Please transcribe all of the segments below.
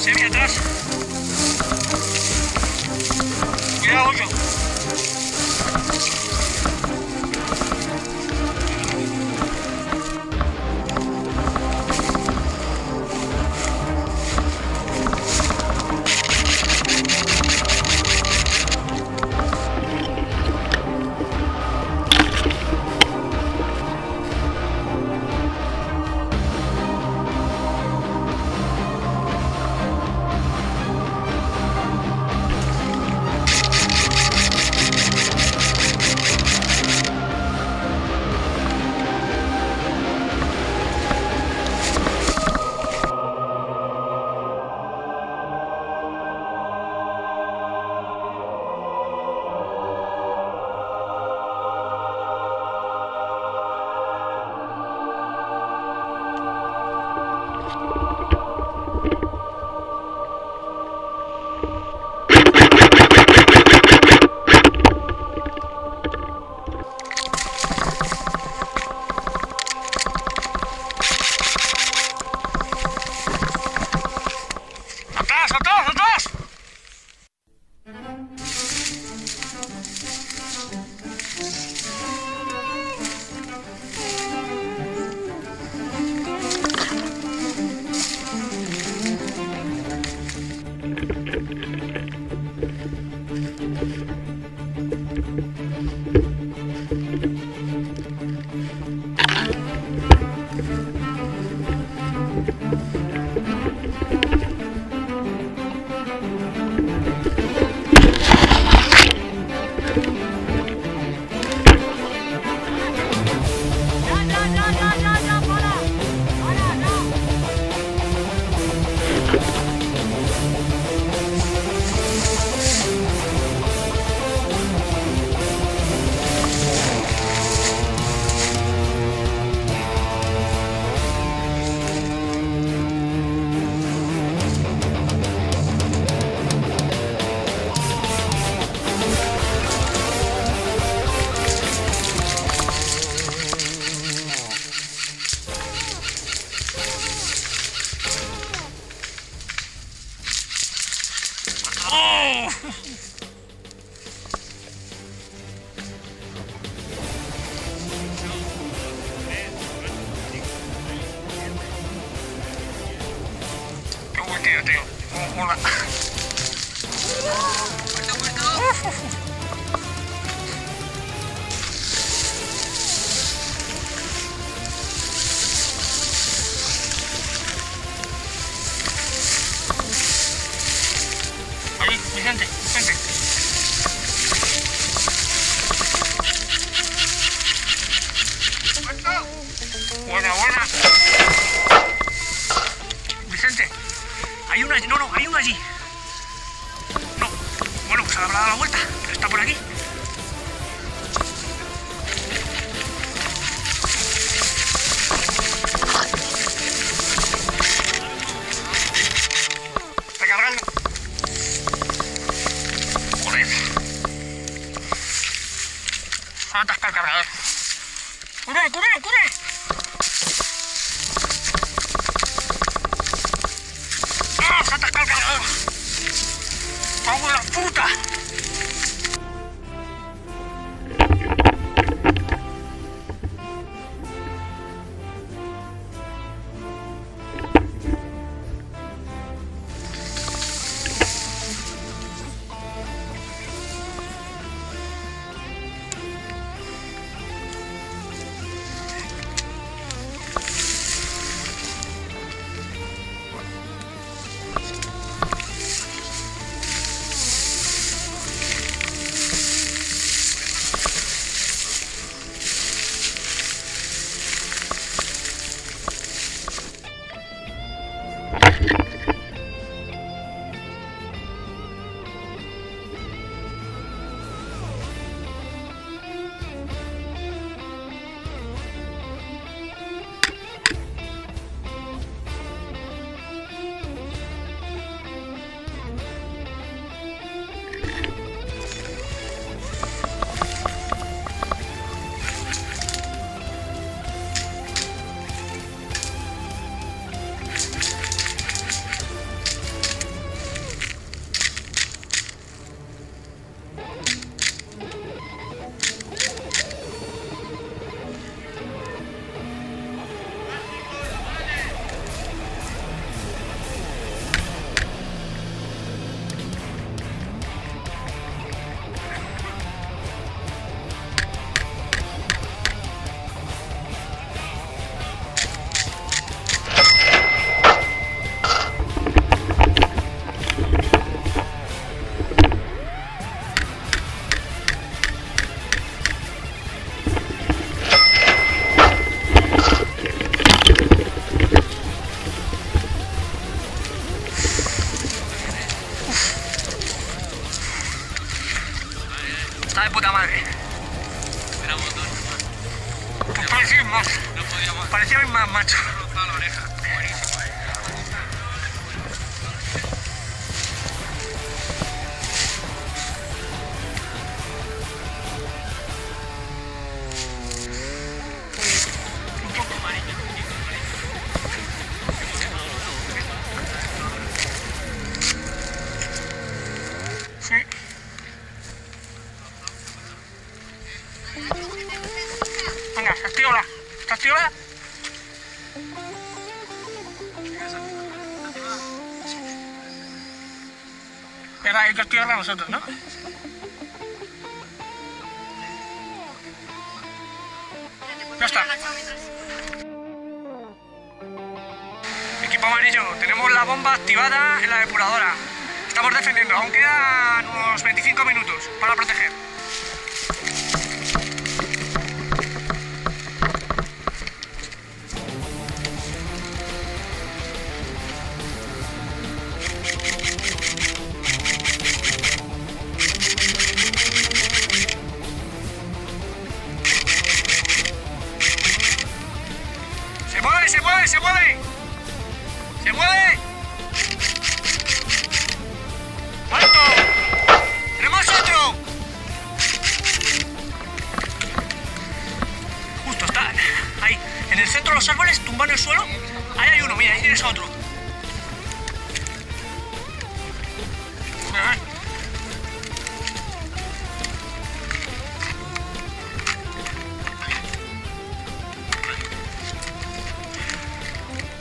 Semi atrás. Cuidado, 8. Tío. Hola. Ahí, Vicente, vente. Buena. Vicente. Hay una allí, no, hay una allí. No, bueno, pues habrá dado la vuelta, pero está por aquí. Recargando. Joder. Atasca el cargador. ¡Cure! ¡Se ha atascado el cargador! ¡Vamos a la puta! de puta madre. Éramos dos. Pues parecía más. No podía más. Parecía más macho. Me ha rozado la oreja. Buenísimo, Un poco amarillo. Sí. Venga, actívala. ¿Está activada? Pero hay que activarla nosotros, ¿no? Ya está. Equipo amarillo, tenemos la bomba activada en la depuradora. Estamos defendiendo, aún quedan unos 25 minutos para proteger. ¡Se mueve, se mueve, se mueve! ¡Se mueve! ¡Muerto! ¡Tenemos otro! Justo está ahí, en el centro de los árboles, tumbado en el suelo. Ahí hay uno, mira, ahí tienes a otro.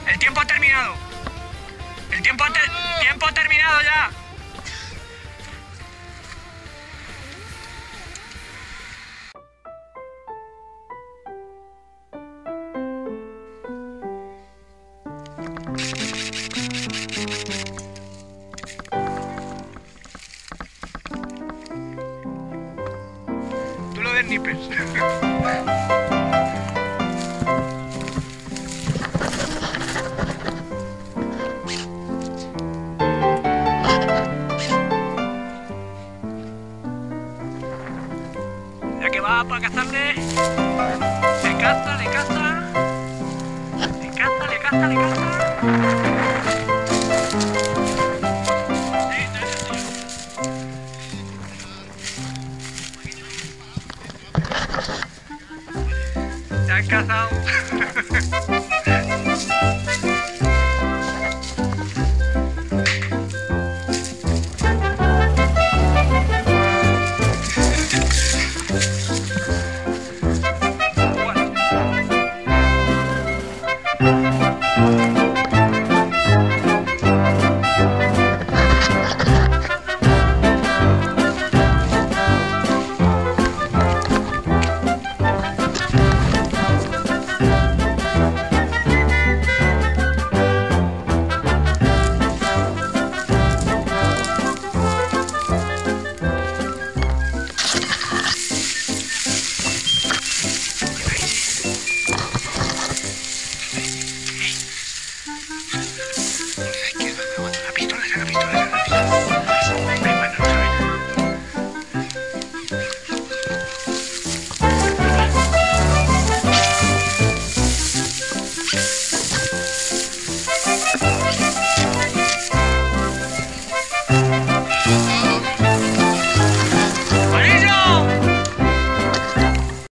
El tiempo ha terminado. El tiempo ha terminado ya. Tú lo desnipes. Ya que va para cazarle, le caza, le caza, le caza, le caza, le caza. Te han cazado.